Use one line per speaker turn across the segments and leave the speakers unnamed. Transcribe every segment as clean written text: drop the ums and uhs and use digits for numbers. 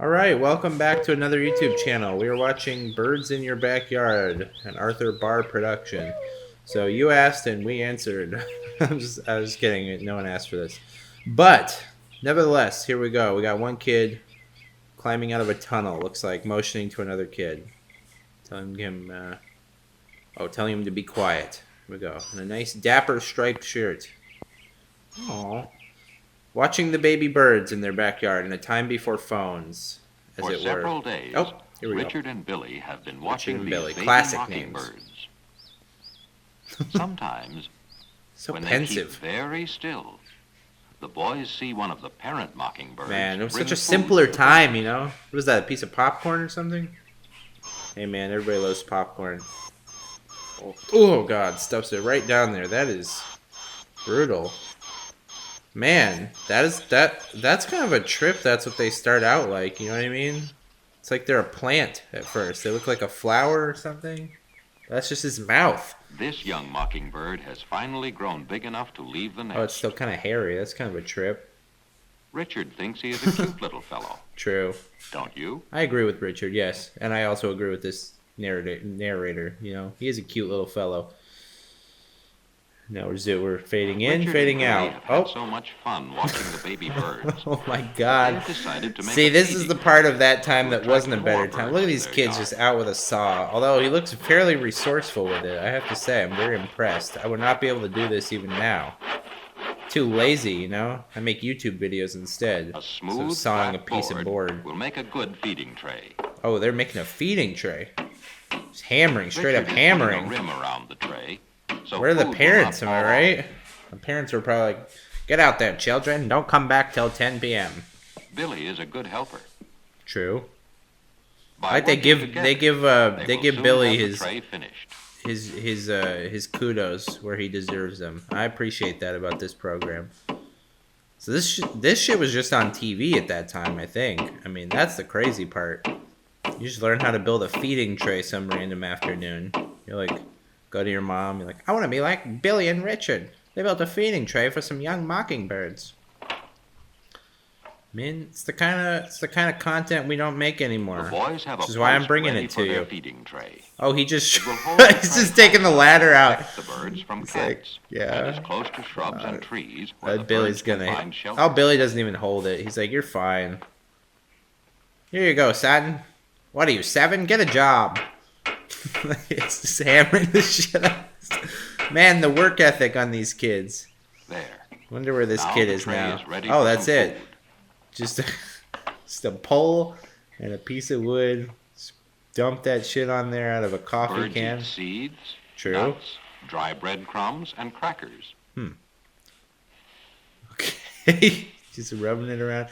Alright, welcome back to another YouTube channel. We are watching Birds in Your Backyard, an Arthur Barr production. So you asked and we answered. I was kidding, no one asked for this. But, nevertheless, here we go. We got one kid climbing out of a tunnel, looks like, motioning to another kid. Telling him to be quiet. Here we go. In a nice dapper striped shirt. Aww. Watching the baby birds in their backyard in a time before phones, as
For
it were.
several days,
oh, here we
Richard
go.
and Billy have been watching these
Billy.
baby
Classic
mockingbirds. Sometimes,
So
when
pensive.
they keep very still, the boys see one of the parent mockingbirds.
Man, it was
bring
such a
food
simpler
to the
time, you know? What was that, a piece of popcorn or something? Hey man, everybody loves popcorn. Oh god, stuffs it right down there. That is brutal. Man, that's kind of a trip. That's what they start out like, you know what I mean? It's like they're a plant at first. They look like a flower or something. That's just his mouth.
This young mockingbird has finally grown big enough to leave the nest.
Oh, it's still kind of hairy. That's kind of a trip.
Richard thinks he is a cute little fellow.
True.
Don't you?
I agree with Richard, yes. And I also agree with this narrator, you know. He is a cute little fellow. Now we're fading in,
Richard
fading
and Billy
out.
have had so much fun watching the baby birds.
Oh my
They
god.
have decided to make
See,
a
this is
feeding
the part of that time
to
that
attract
wasn't a
more
better time. Look at
birds
these
to their
kids
yard.
just out with a saw. Although he looks fairly resourceful with it, I have to say. I'm very impressed. I would not be able to do this even now. Too lazy, you know? I make YouTube videos instead.
A
So
smooth,
sawing a
flat
piece of board.
will make a good feeding tray.
Oh, they're making a feeding tray. Just hammering, straight up
Richard is putting
hammering.
a rim around the tray, so
Where are the
food will
parents, am
not
I
fall
right? The parents were probably like, get out there, children. Don't come back till 10 p.m.
off. Billy is a good helper.
True.
By
Like they
working
give
together,
they
will
give
soon
Billy
have the
his
tray finished.
his kudos where he deserves them. I appreciate that about this program. So this shit was just on TV at that time, I think. I mean, that's the crazy part. You just learn how to build a feeding tray some random afternoon. You're like, go to your mom. You're like, I want to be like Billy and Richard. They built a feeding tray for some young mockingbirds. Man, it's the kind of content we don't make anymore.
The boys have
Which
a
is why I'm
post
bringing
ready
it
for
to
their
you.
feeding tray.
Oh, he just
It will hold the
he's
tray
just taking the ladder out.
protect the birds from
It's
cats.
like, yeah.
And is close to shrubs and trees where the
Billy's
birds can
gonna.
find shelter.
Oh, Billy doesn't even hold it. He's like, "You're fine. Here you go, son. What are you, 7? Get a job." It's just hammering the shit out. Man, the work ethic on these kids.
There.
Wonder where this
Now
kid
the
is
tray
now.
is ready
Oh,
for
that's
some
it.
food.
Just a pole and a piece of wood. Just dump that shit on there out of a coffee
Birds
can.
eat seeds,
True.
nuts, dry breadcrumbs, and crackers.
Okay. Just rubbing it around.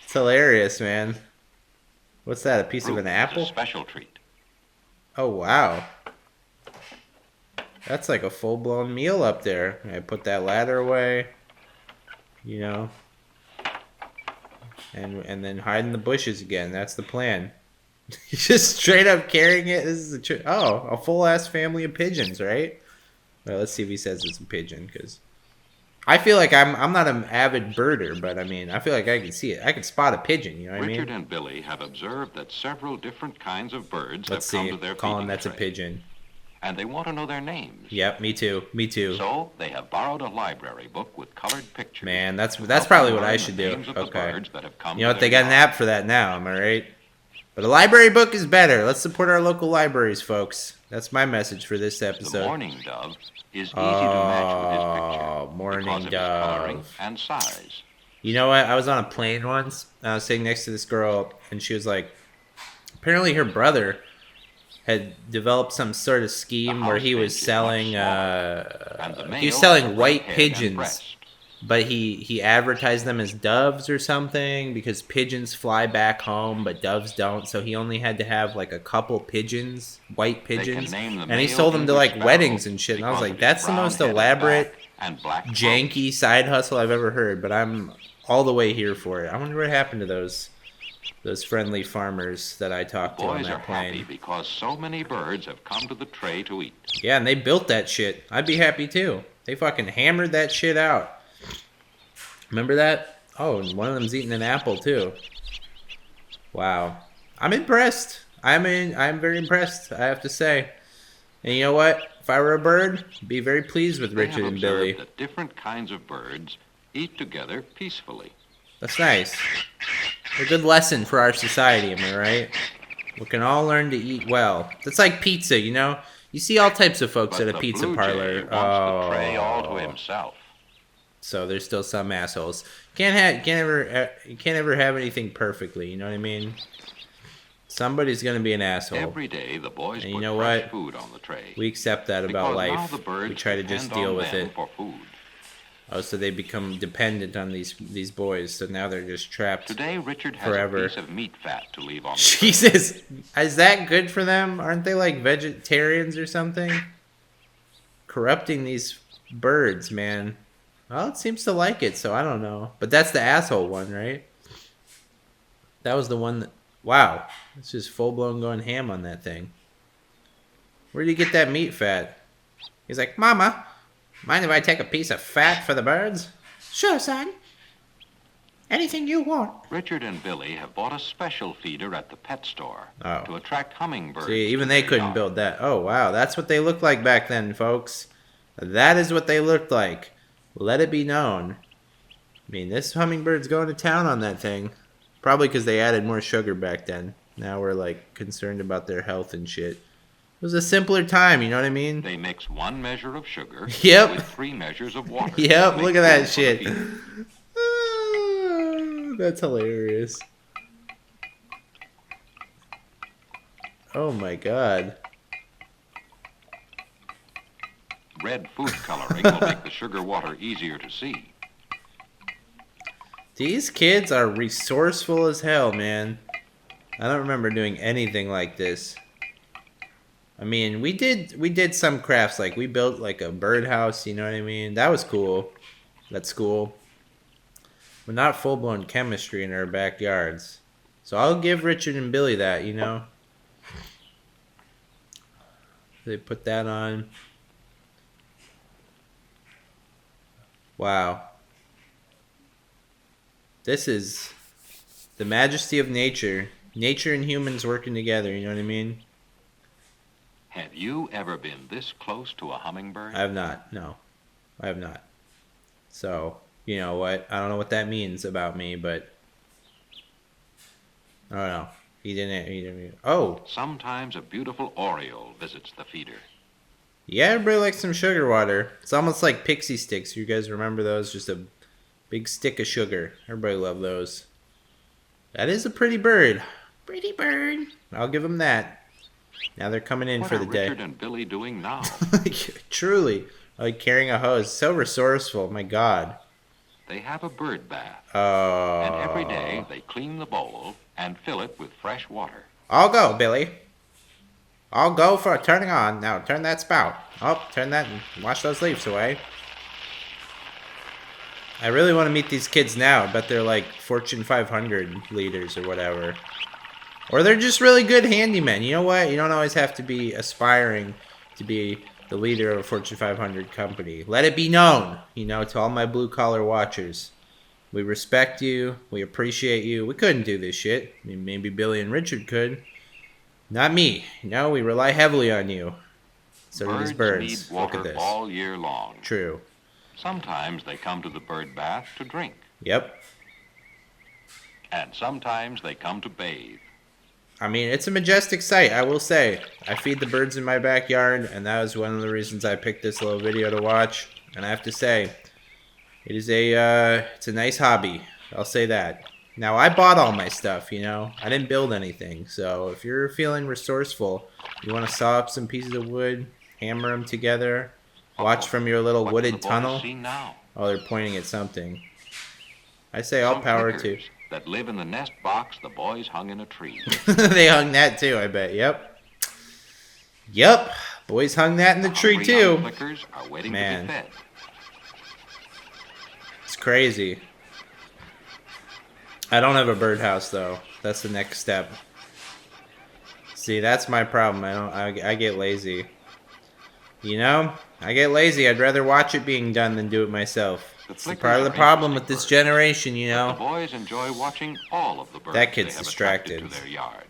It's hilarious, man. What's that? A piece of
Fruit
an
is
apple?
a special treat.
Oh, wow. That's like a full-blown meal up there. I put that ladder away, you know, and then hide in the bushes again. That's the plan. Just straight up carrying it. This is a full-ass family of pigeons, right? Well, let's see if he says it's a pigeon, because I feel like I'm not an avid birder, but I mean, I feel like I can see it. I can spot a pigeon, you know what
Richard
I mean?
and Billy have observed that several different kinds of birds
Let's
have come
see.
to their
Colin,
feeding
that's a
tray,
pigeon.
and they want to know their names.
Yep, me too. Me too.
So they have borrowed a library book with colored pictures.
Man, that's
to help
probably
them
what I
learn
should
the
do.
names of the
Okay.
birds that have come
You know
to
what? They
their
got an
yard.
app for that now. Am I right? But a library book is better. Let's support our local libraries, folks. That's my message for this
The
episode.
mourning dove is easy to match with his picture
mourning
because of his coloring
dove.
and size.
You know what? I was on a plane once. And I was sitting next to this girl, and she was like, apparently her brother had developed some sort of scheme
The
where
house
he was
finch is
selling
much smaller, and the
he was
males
selling
are
white
red-head and
pigeons.
breast.
But he advertised them as doves or something because pigeons fly back home, but doves don't. So he only had to have like a couple pigeons, white
They can
pigeons,
name the
and he
male
sold them to like
English
weddings
sparrow
and shit. And I was
because
like,
of his
that's the most
brown-headed
elaborate,
back and black
janky side hustle I've ever heard. But I'm all the way here for it. I wonder what happened to those friendly farmers that I talked to on
Boys are
that
happy
plane.
because so many birds have come to the tray to eat.
Yeah, and they built that shit. I'd be happy too. They fucking hammered that shit out. Remember that? Oh, and one of them's eating an apple too. Wow. I'm impressed. I'm very impressed, I have to say. And you know what? If I were a bird, I'd be very pleased with
They have
Richard and
observed
Billy.
that different kinds of birds eat together peacefully.
That's nice. A good lesson for our society, am I right? We can all learn to eat well. That's like pizza, you know? You see all types of folks at
But
a
the
pizza
blue jay
parlor.
wants the tray all to
Oh.
himself.
So there's still some assholes. You can't ever have anything perfectly, you know what I mean? Somebody's gonna be an asshole.
Every day, the boys
And you
put
know
fresh
what?
food on the tray.
We accept that about
Because now
life.
the birds
We try to
depend
just deal
on
with
them
it.
for food.
Oh, so they become dependent on these boys. So now they're just trapped
Today, Richard has
forever.
a piece of meat fat to leave on the tray.
Jesus, is that good for them? Aren't they like vegetarians or something? Corrupting these birds, man. Well, it seems to like it, so I don't know. But that's the asshole one, right? That was the one that... Wow. It's just full-blown going ham on that thing. Where do you get that meat fat? He's like, Mama, mind if I take a piece of fat for the birds? Sure, son. Anything you want.
Richard and Billy have bought a special feeder at the pet store
Oh.
to attract hummingbirds.
See, even
to
they
their
couldn't
yard.
build that. Oh, wow. That's what they looked like back then, folks. That is what they looked like. Let it be known. I mean, this hummingbird's going to town on that thing. Probably because they added more sugar back then. Now we're, like, concerned about their health and shit. It was a simpler time, you know what I mean?
They mix 1 measure of sugar
Yep.
with 3 measures of water.
Yep,
to make
look at that
food for the
shit.
feeder.
Ah, that's hilarious. Oh my god.
Red food coloring will make the sugar water easier to see.
These kids are resourceful as hell, man. I don't remember doing anything like this. I mean, we did some crafts, like we built like a birdhouse, you know what I mean? That was cool. That's cool. But not full-blown chemistry in our backyards. So I'll give Richard and Billy that, you know? They put that on. Wow. This is the majesty of nature. Nature and humans working together, you know what I mean?
Have you ever been this close to a hummingbird?
I have not. No. I have not. So, you know what? I don't know what that means about me, but I don't know. He didn't. Oh,
Sometimes a beautiful oriole visits the feeder.
yeah, everybody likes some sugar water. It's almost like pixie sticks. You guys remember those? Just a big stick of sugar. Everybody loved those. That is a pretty bird. Pretty bird. I'll give them that. Now they're coming in
What
for
are
the day.
Richard and Billy doing now?
Truly. Like carrying a hose. So resourceful. My God.
They have a bird bath,
Oh.
and every day they clean the bowl and fill it with fresh water.
I'll go, Billy. I'll go for turning on. Now turn that spout. Oh, turn that and wash those leaves away. I really want to meet these kids now. I bet they're like Fortune 500 leaders or whatever. Or they're just really good handymen. You know what? You don't always have to be aspiring to be the leader of a Fortune 500 company. Let it be known, you know, to all my blue-collar watchers. We respect you. We appreciate you. We couldn't do this shit. I mean, maybe Billy and Richard could. Not me. You know, we rely heavily on you. So do these birds.
Need
Look
water
at this.
all year long.
True.
Sometimes they come to the bird bath to drink,
Yep.
and sometimes they come to bathe.
I mean, it's a majestic sight, I will say. I feed the birds in my backyard, and that was one of the reasons I picked this little video to watch. And I have to say, it is it's a nice hobby. I'll say that. Now, I bought all my stuff, you know. I didn't build anything. So, if you're feeling resourceful, you want to saw up some pieces of wood, hammer them together, watch from your little
What do
wooded
the boys
tunnel.
see now?
Oh, they're pointing at something. I say all
Some
power to...
crickets that live in the nest box the boys hung in a tree.
They hung that too, I bet. Yep. Yep. Boys hung that in the tree
Hungry
too.
young flickers are waiting
Man.
to be fed.
It's crazy. I don't have a birdhouse though. That's the next step. See, that's my problem. I get lazy. You know? I get lazy. I'd rather watch it being done than do it myself. It's the part of the problem with this generation, you
The
know.
boys enjoy watching all of the birds
That kid's
they have
distracted.
attracted to their yard.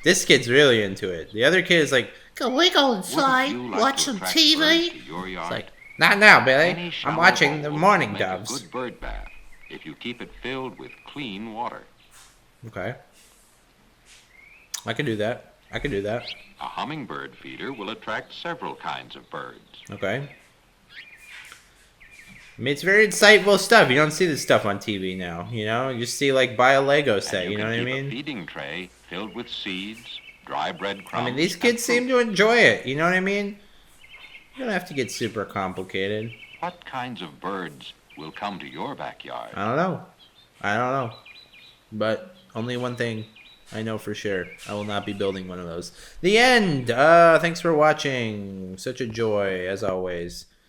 This kid's really into it. The other kid is like,
Can we go
Wouldn't
inside,
you like
watch
to
some
attract birds
TV?
to your yard?
it's like, not now, Billy.
Any
I'm
shallow
watching the
hole
morning
will make
doves.
a good bird bath if you keep it filled with clean water.
Okay. I can do that. I can do that.
A hummingbird feeder will attract several kinds of birds.
Okay. I mean, it's very insightful stuff. You don't see this stuff on TV now, you know? You just see, like, buy a Lego set,
And
you know what I
can keep
mean?
a feeding tray filled with seeds, dry breadcrumbs.
I mean, these
and
kids seem
fruit.
to enjoy it, you know what I mean? You don't have to get super complicated.
What kinds of birds will come to your backyard?
I don't know. I don't know. But only one thing I know for sure. I will not be building one of those. The end! Thanks for watching. Such a joy, as always.